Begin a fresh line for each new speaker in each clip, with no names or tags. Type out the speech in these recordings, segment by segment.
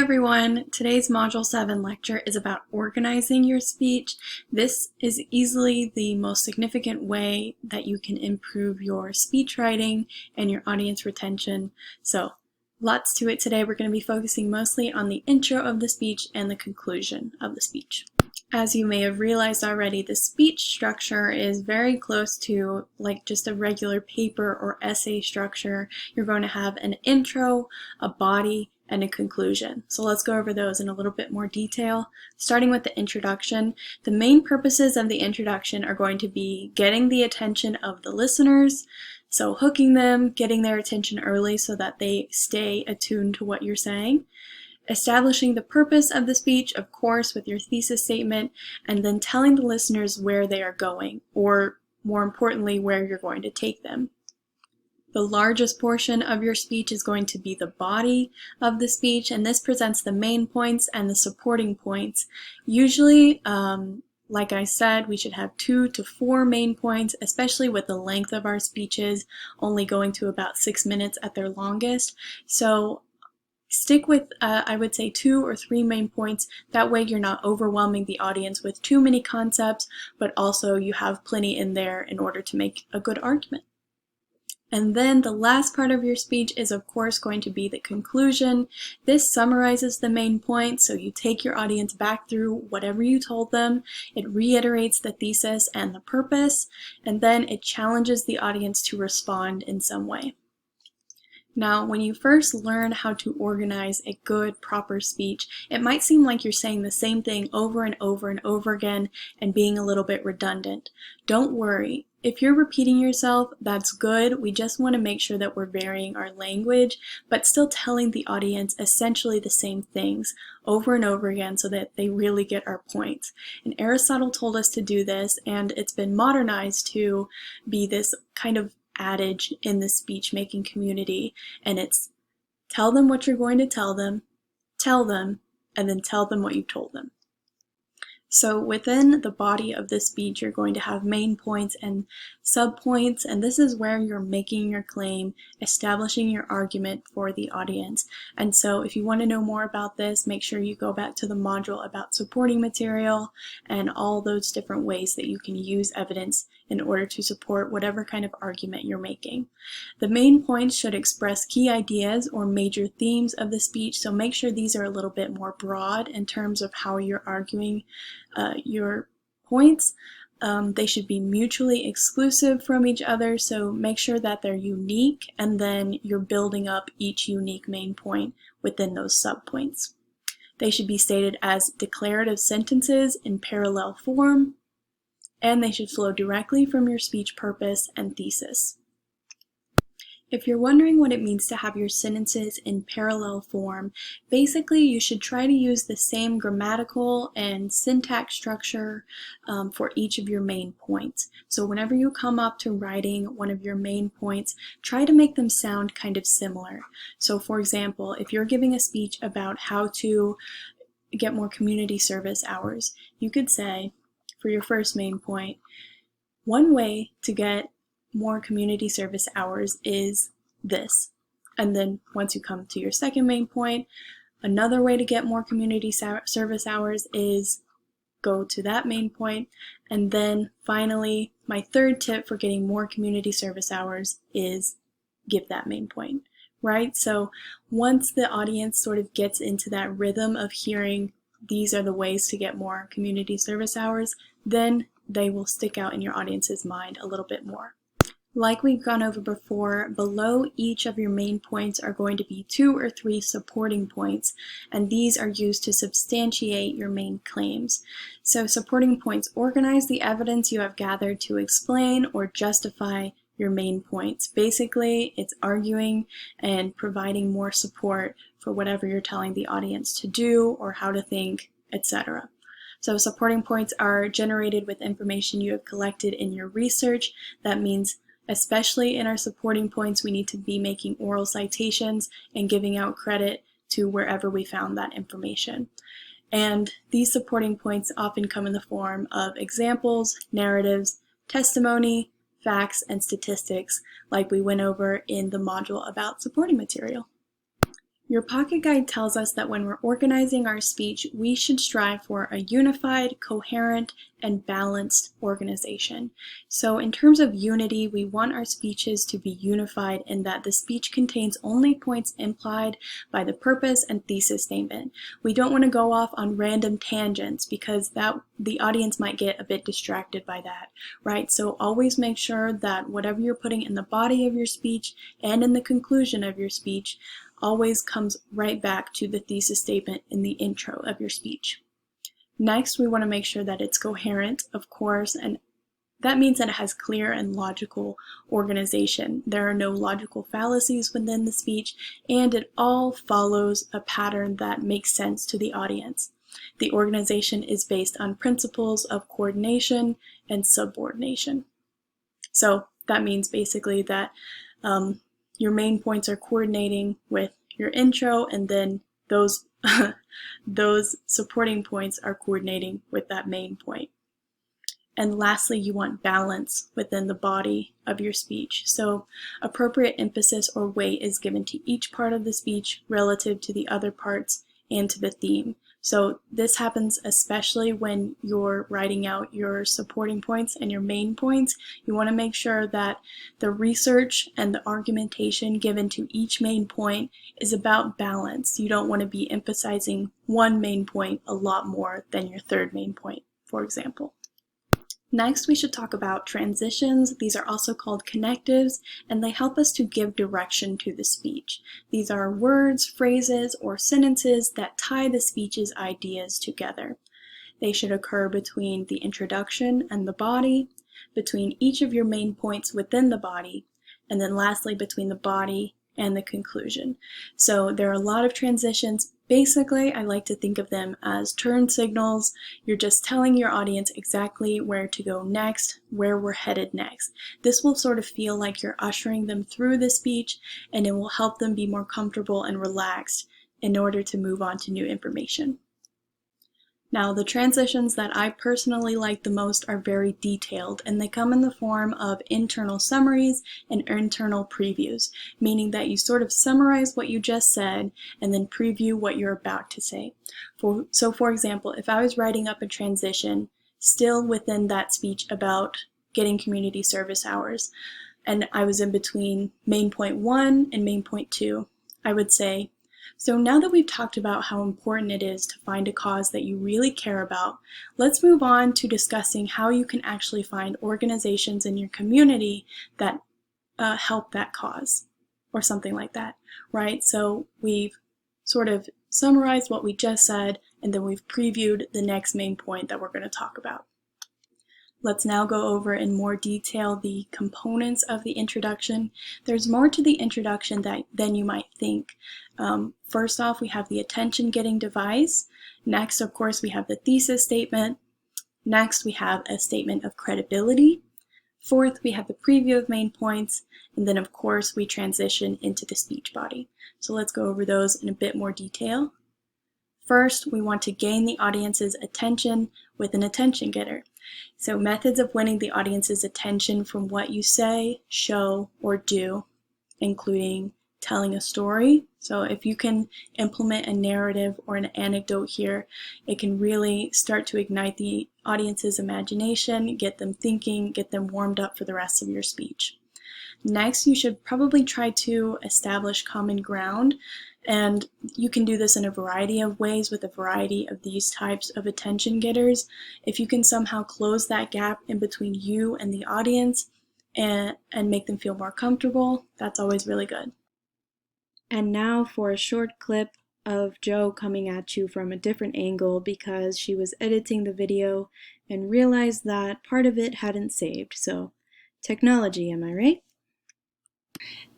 everyone! Today's Module 7 lecture is about organizing your speech. This is easily the most significant way that you can improve your speech writing and your audience retention. So, lots to it today. We're going to be focusing mostly on the intro of the speech and the conclusion of the speech. As you may have realized already, the speech structure is very close to like just a regular paper or essay structure. You're going to have an intro, a body, and a conclusion. So let's go over those in a little bit more detail. Starting with the introduction, the main purposes of the introduction are going to be getting the attention of the listeners, so hooking them, getting their attention early so that they stay attuned to what you're saying. Establishing the purpose of the speech, of course, with your thesis statement, and then telling the listeners where they are going, or more importantly, where you're going to take them. The largest portion of your speech is going to be the body of the speech, and this presents the main points and the supporting points. Usually, like I said, we should have 2 to 4 main points, especially with the length of our speeches only going to about 6 minutes at their longest. So stick with, I would say, 2 or 3 main points. That way you're not overwhelming the audience with too many concepts, but also you have plenty in there in order to make a good argument. And then the last part of your speech is, of course, going to be the conclusion. This summarizes the main points, so you take your audience back through whatever you told them. It reiterates the thesis and the purpose, and then it challenges the audience to respond in some way. Now, when you first learn how to organize a good, proper speech, it might seem like you're saying the same thing over and over and over again and being a little bit redundant. Don't worry. If you're repeating yourself, that's good. We just want to make sure that we're varying our language, but still telling the audience essentially the same things over and over again so that they really get our points. And Aristotle told us to do this, and it's been modernized to be this kind of adage in the speech-making community, and it's tell them what you're going to tell them, and then tell them what you've told them. So within the body of the speech, you're going to have main points and subpoints, and this is where you're making your claim, establishing your argument for the audience. And so if you want to know more about this, make sure you go back to the module about supporting material and all those different ways that you can use evidence in order to support whatever kind of argument you're making. The main points should express key ideas or major themes of the speech, so make sure these are a little bit more broad in terms of how you're arguing your points. They should be mutually exclusive from each other, so make sure that they're unique, and then you're building up each unique main point within those subpoints. They should be stated as declarative sentences in parallel form, and they should flow directly from your speech purpose and thesis. If you're wondering what it means to have your sentences in parallel form, basically you should try to use the same grammatical and syntax structure for each of your main points. So whenever you come up to writing one of your main points, try to make them sound kind of similar. So for example, if you're giving a speech about how to get more community service hours, you could say, for your first main point, one way to get more community service hours is this. And then once you come to your second main point, another way to get more community service hours is go to that main point. And then finally, my third tip for getting more community service hours is give that main point, right? So once the audience sort of gets into that rhythm of hearing these are the ways to get more community service hours, then they will stick out in your audience's mind a little bit more. Like we've gone over before, below each of your main points are going to be 2 or 3 supporting points, and these are used to substantiate your main claims. So supporting points organize the evidence you have gathered to explain or justify your main points. Basically, it's arguing and providing more support for whatever you're telling the audience to do or how to think, etc. So supporting points are generated with information you have collected in your research. That means especially in our supporting points, we need to be making oral citations and giving out credit to wherever we found that information. And these supporting points often come in the form of examples, narratives, testimony, facts, and statistics, like we went over in the module about supporting material. Your pocket guide tells us that when we're organizing our speech, we should strive for a unified, coherent, and balanced organization. So in terms of unity, we want our speeches to be unified in that the speech contains only points implied by the purpose and thesis statement. We don't want to go off on random tangents because the audience might get a bit distracted by that, right? So always make sure that whatever you're putting in the body of your speech and in the conclusion of your speech always comes right back to the thesis statement in the intro of your speech. Next, we want to make sure that it's coherent, of course, and that means that it has clear and logical organization. There are no logical fallacies within the speech, and it all follows a pattern that makes sense to the audience. The organization is based on principles of coordination and subordination. So that means basically that your main points are coordinating with your intro, and then those supporting points are coordinating with that main point. And lastly, you want balance within the body of your speech. So appropriate emphasis or weight is given to each part of the speech relative to the other parts and to the theme. So this happens especially when you're writing out your supporting points and your main points. You want to make sure that the research and the argumentation given to each main point is about balance. You don't want to be emphasizing one main point a lot more than your third main point, for example. Next, we should talk about transitions. These are also called connectives, and they help us to give direction to the speech. These are words, phrases, or sentences that tie the speech's ideas together. They should occur between the introduction and the body, between each of your main points within the body, and then lastly between the body and the conclusion. So there are a lot of transitions. Basically, I like to think of them as turn signals. You're just telling your audience exactly where to go next, where we're headed next. This will sort of feel like you're ushering them through the speech, and it will help them be more comfortable and relaxed in order to move on to new information. Now, the transitions that I personally like the most are very detailed, and they come in the form of internal summaries and internal previews, meaning that you sort of summarize what you just said and then preview what you're about to say. So for example, if I was writing up a transition still within that speech about getting community service hours, and I was in between main point 1 and main point 2, I would say, so now that we've talked about how important it is to find a cause that you really care about, let's move on to discussing how you can actually find organizations in your community that help that cause, or something like that, right? So we've sort of summarized what we just said, and then we've previewed the next main point that we're going to talk about. Let's now go over in more detail the components of the introduction. There's more to the introduction than you might think. First off, we have the attention-getting device. Next, of course, we have the thesis statement. Next, we have a statement of credibility. Fourth, we have the preview of main points. And then, of course, we transition into the speech body. So let's go over those in a bit more detail. First, we want to gain the audience's attention with an attention getter. So methods of winning the audience's attention from what you say, show, or do, including telling a story. So if you can implement a narrative or an anecdote here, it can really start to ignite the audience's imagination, get them thinking, get them warmed up for the rest of your speech. Next, you should probably try to establish common ground, and you can do this in a variety of ways with a variety of these types of attention getters. If you can somehow close that gap in between you and the audience and make them feel more comfortable, that's always really good. And now for a short clip of Jo coming at you from a different angle because she was editing the video and realized that part of it hadn't saved. So, technology, am I right?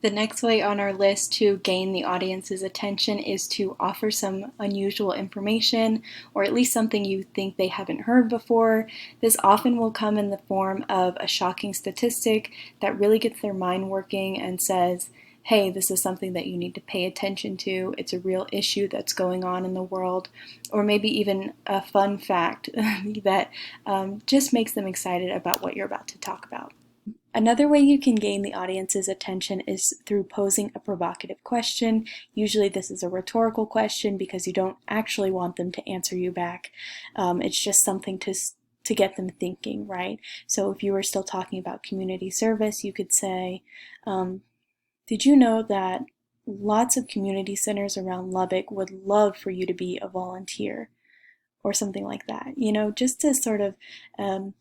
The next way on our list to gain the audience's attention is to offer some unusual information, or at least something you think they haven't heard before. This often will come in the form of a shocking statistic that really gets their mind working and says, hey, this is something that you need to pay attention to. It's a real issue that's going on in the world. Or maybe even a fun fact that just makes them excited about what you're about to talk about. Another way you can gain the audience's attention is through posing a provocative question. Usually this is a rhetorical question because you don't actually want them to answer you back. It's just something to get them thinking, right? So if you were still talking about community service, you could say, did you know that lots of community centers around Lubbock would love for you to be a volunteer? Or something like that, just to sort of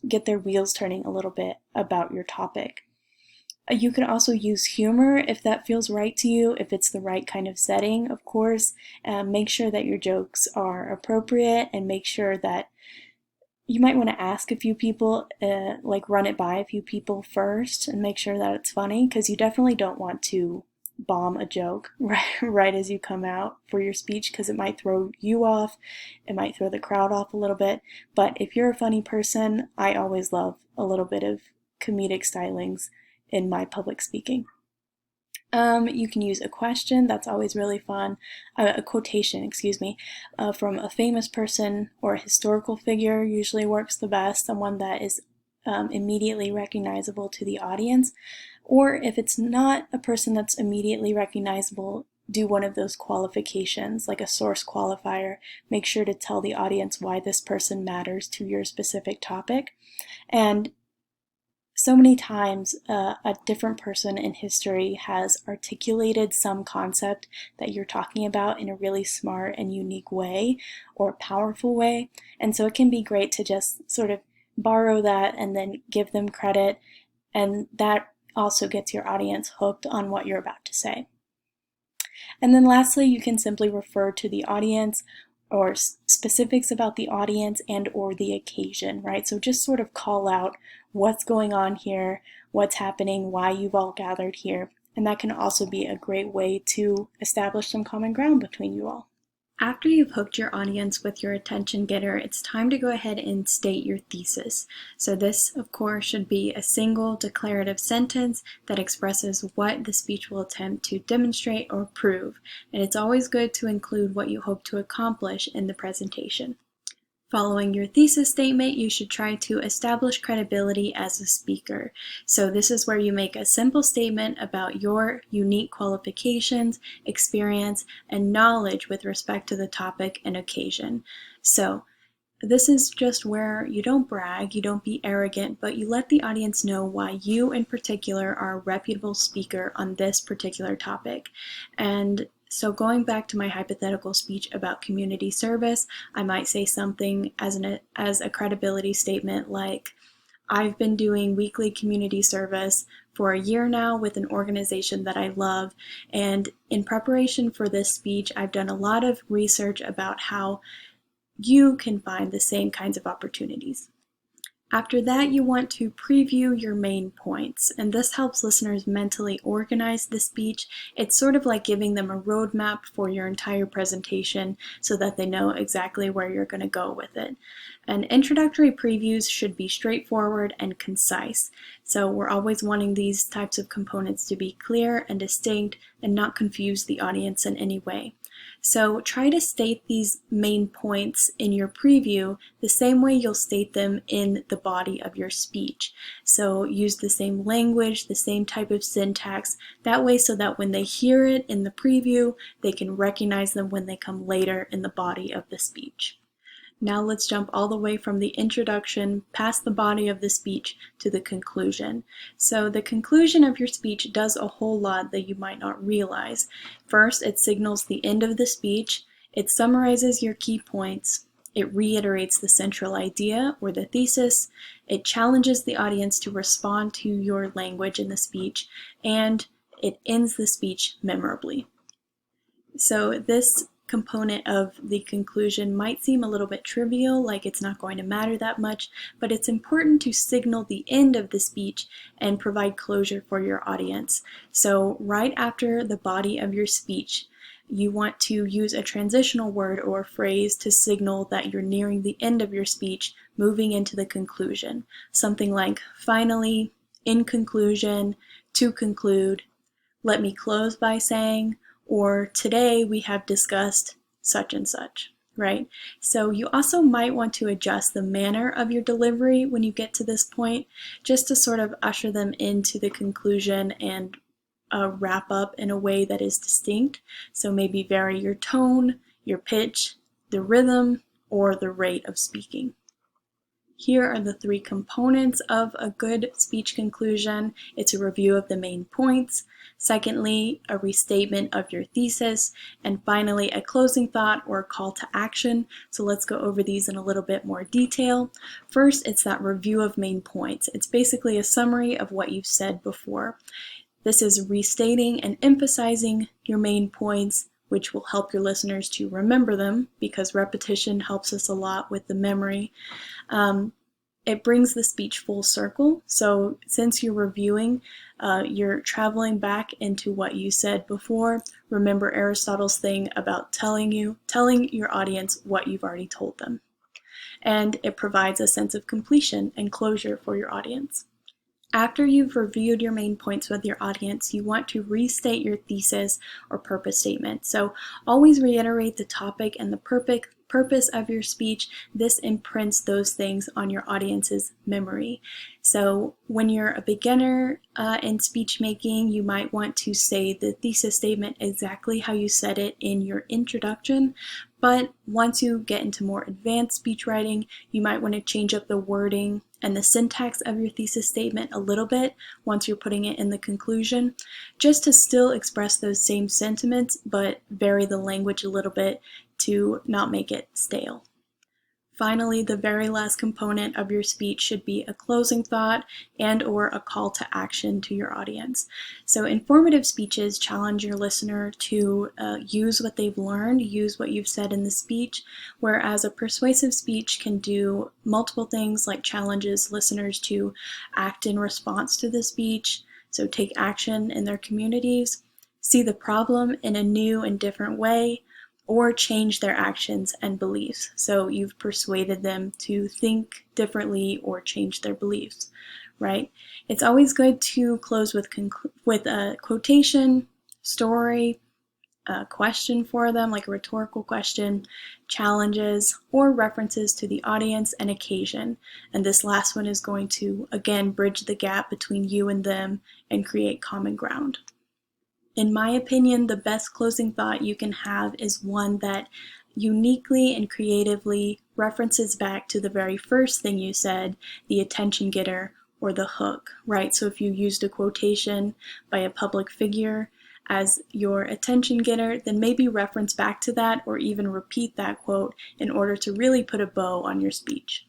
get their wheels turning a little bit about your topic. You can also use humor if that feels right to you, if it's the right kind of setting, of course. Make sure that your jokes are appropriate, and make sure that you might want to ask a few people, run it by a few people first and make sure that it's funny, because you definitely don't want to bomb a joke right as you come out for your speech, because it might throw you off, it might throw the crowd off a little bit. But if you're a funny person, I always love a little bit of comedic stylings in my public speaking. You can use a question, that's always really fun, a quotation, excuse me, from a famous person or a historical figure usually works the best, someone that is immediately recognizable to the audience. Or if it's not a person that's immediately recognizable, do one of those qualifications, like a source qualifier. Make sure to tell the audience why this person matters to your specific topic. And so many times a different person in history has articulated some concept that you're talking about in a really smart and unique way or powerful way. And so it can be great to just sort of borrow that and then give them credit, and that also gets your audience hooked on what you're about to say. And then lastly, you can simply refer to the audience or specifics about the audience and or the occasion, right? So just sort of call out what's going on here, what's happening, why you've all gathered here. And that can also be a great way to establish some common ground between you all. After you've hooked your audience with your attention getter, it's time to go ahead and state your thesis. So this, of course, should be a single declarative sentence that expresses what the speech will attempt to demonstrate or prove. And it's always good to include what you hope to accomplish in the presentation. Following your thesis statement, you should try to establish credibility as a speaker. So this is where you make a simple statement about your unique qualifications, experience, and knowledge with respect to the topic and occasion. So this is just where you don't brag, you don't be arrogant, but you let the audience know why you in particular are a reputable speaker on this particular topic. And so going back to my hypothetical speech about community service, I might say something as a credibility statement like, I've been doing weekly community service for a year now with an organization that I love, and in preparation for this speech, I've done a lot of research about how you can find the same kinds of opportunities. After that, you want to preview your main points, and this helps listeners mentally organize the speech. It's sort of like giving them a roadmap for your entire presentation so that they know exactly where you're going to go with it. And introductory previews should be straightforward and concise. So we're always wanting these types of components to be clear and distinct and not confuse the audience in any way. So try to state these main points in your preview the same way you'll state them in the body of your speech. So use the same language, the same type of syntax, that way so that when they hear it in the preview, they can recognize them when they come later in the body of the speech. Now let's jump all the way from the introduction past the body of the speech to the conclusion. So the conclusion of your speech does a whole lot that you might not realize. First, it signals the end of the speech, it summarizes your key points, it reiterates the central idea or the thesis, it challenges the audience to respond to your language in the speech, and it ends the speech memorably. So this component of the conclusion might seem a little bit trivial, like it's not going to matter that much, but it's important to signal the end of the speech and provide closure for your audience. So right after the body of your speech, you want to use a transitional word or phrase to signal that you're nearing the end of your speech, moving into the conclusion. Something like, finally, in conclusion, to conclude, let me close by saying, or today we have discussed such and such, right? So you also might want to adjust the manner of your delivery when you get to this point, just to sort of usher them into the conclusion and wrap up in a way that is distinct. So maybe vary your tone, your pitch, the rhythm, or the rate of speaking. Here are the three components of a good speech conclusion. It's a review of the main points. Secondly, a restatement of your thesis. And finally, a closing thought or a call to action. So let's go over these in a little bit more detail. First, it's that review of main points. It's basically a summary of what you've said before. This is restating and emphasizing your main points, which will help your listeners to remember them because repetition helps us a lot with the memory. It brings the speech full circle. So since you're reviewing, you're traveling back into what you said before. Remember Aristotle's thing about telling your audience what you've already told them. And it provides a sense of completion and closure for your audience. After you've reviewed your main points with your audience, you want to restate your thesis or purpose statement. So always reiterate the topic and the purpose of your speech. This imprints those things on your audience's memory. So when you're a beginner in speech making, you might want to say the thesis statement exactly how you said it in your introduction. But once you get into more advanced speech writing, you might want to change up the wording and the syntax of your thesis statement a little bit once you're putting it in the conclusion, just to still express those same sentiments, but vary the language a little bit to not make it stale. Finally, the very last component of your speech should be a closing thought and or a call to action to your audience. So informative speeches challenge your listener to use what they've learned, use what you've said in the speech, whereas a persuasive speech can do multiple things like challenges listeners to act in response to the speech, so take action in their communities, see the problem in a new and different way, or change their actions and beliefs. So you've persuaded them to think differently or change their beliefs, right? It's always good to close with a quotation, story, a question for them, like a rhetorical question, challenges, or references to the audience and occasion. And this last one is going to, again, bridge the gap between you and them and create common ground. In my opinion, the best closing thought you can have is one that uniquely and creatively references back to the very first thing you said, the attention getter or the hook, right? So if you used a quotation by a public figure as your attention getter, then maybe reference back to that or even repeat that quote in order to really put a bow on your speech.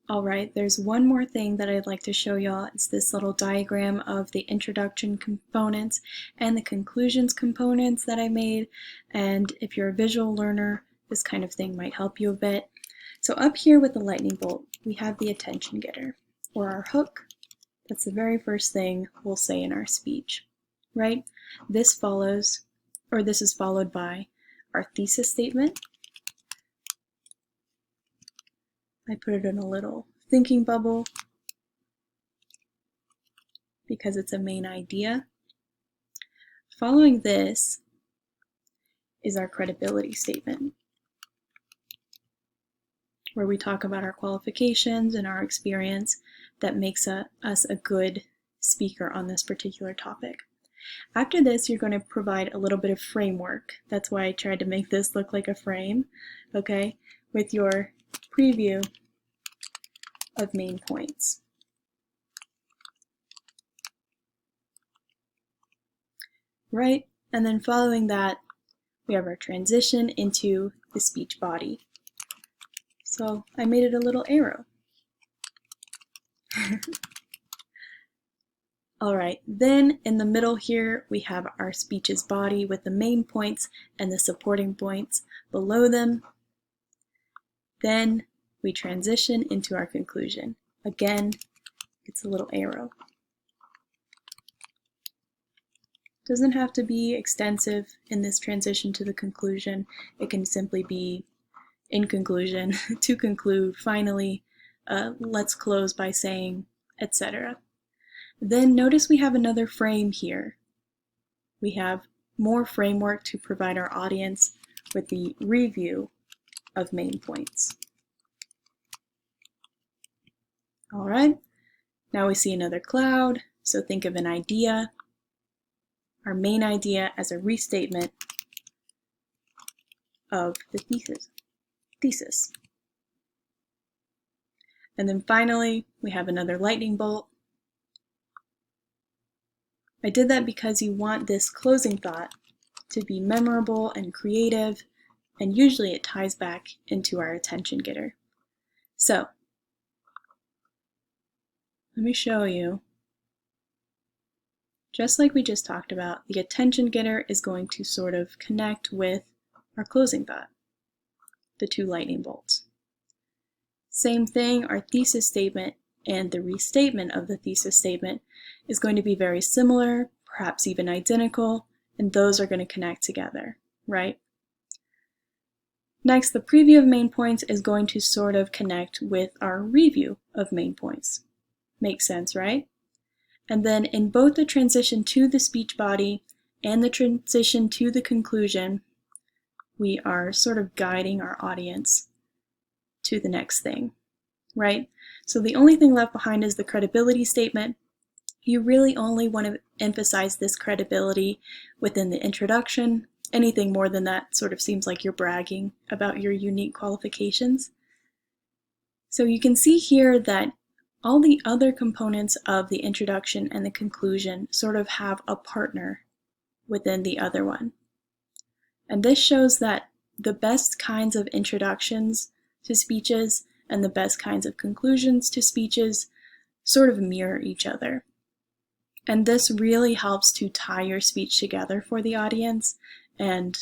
All right, there's one more thing that I'd like to show y'all. It's this little diagram of the introduction components and the conclusions components that I made. And if you're a visual learner, this kind of thing might help you a bit. So up here with the lightning bolt, we have the attention getter or our hook. That's the very first thing we'll say in our speech, right? This is followed by our thesis statement. I put it in a little thinking bubble because it's a main idea. Following this is our credibility statement, where we talk about our qualifications and our experience that makes us a good speaker on this particular topic. After this, you're going to provide a little bit of framework. That's why I tried to make this look like a frame, okay, with your preview of main points. Right, and then following that, we have our transition into the speech body. So I made it a little arrow. All right, then in the middle here, we have our speech's body with the main points and the supporting points below them. Then we transition into our conclusion. Again, it's a little arrow. Doesn't have to be extensive in this transition to the conclusion. It can simply be in conclusion, to conclude, finally, let's close by saying, etc. Then notice we have another frame here. We have more framework to provide our audience with the review of main points. All right, now we see another cloud, so think of an idea, our main idea as a restatement of the thesis. And then finally, we have another lightning bolt. I did that because you want this closing thought to be memorable and creative, and usually it ties back into our attention getter. So, let me show you. Just like we just talked about, the attention getter is going to sort of connect with our closing thought, the two lightning bolts. Same thing, our thesis statement and the restatement of the thesis statement is going to be very similar, perhaps even identical, and those are going to connect together, right? Next, the preview of main points is going to sort of connect with our review of main points. Makes sense, right? And then in both the transition to the speech body and the transition to the conclusion, we are sort of guiding our audience to the next thing, right? So the only thing left behind is the credibility statement. You really only want to emphasize this credibility within the introduction. Anything more than that sort of seems like you're bragging about your unique qualifications. So you can see here that all the other components of the introduction and the conclusion sort of have a partner within the other one. And this shows that the best kinds of introductions to speeches and the best kinds of conclusions to speeches sort of mirror each other. And this really helps to tie your speech together for the audience and,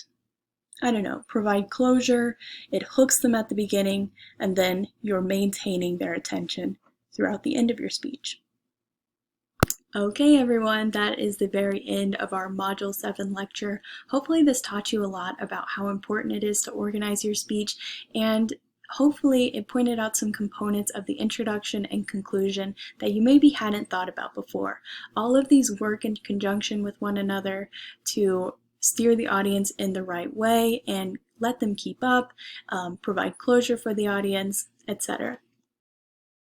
I don't know, provide closure. It hooks them at the beginning, and then you're maintaining their attention throughout the end of your speech. Okay everyone, that is the very end of our Module 7 lecture. Hopefully this taught you a lot about how important it is to organize your speech, and hopefully it pointed out some components of the introduction and conclusion that you maybe hadn't thought about before. All of these work in conjunction with one another to steer the audience in the right way and let them keep up, provide closure for the audience, etc.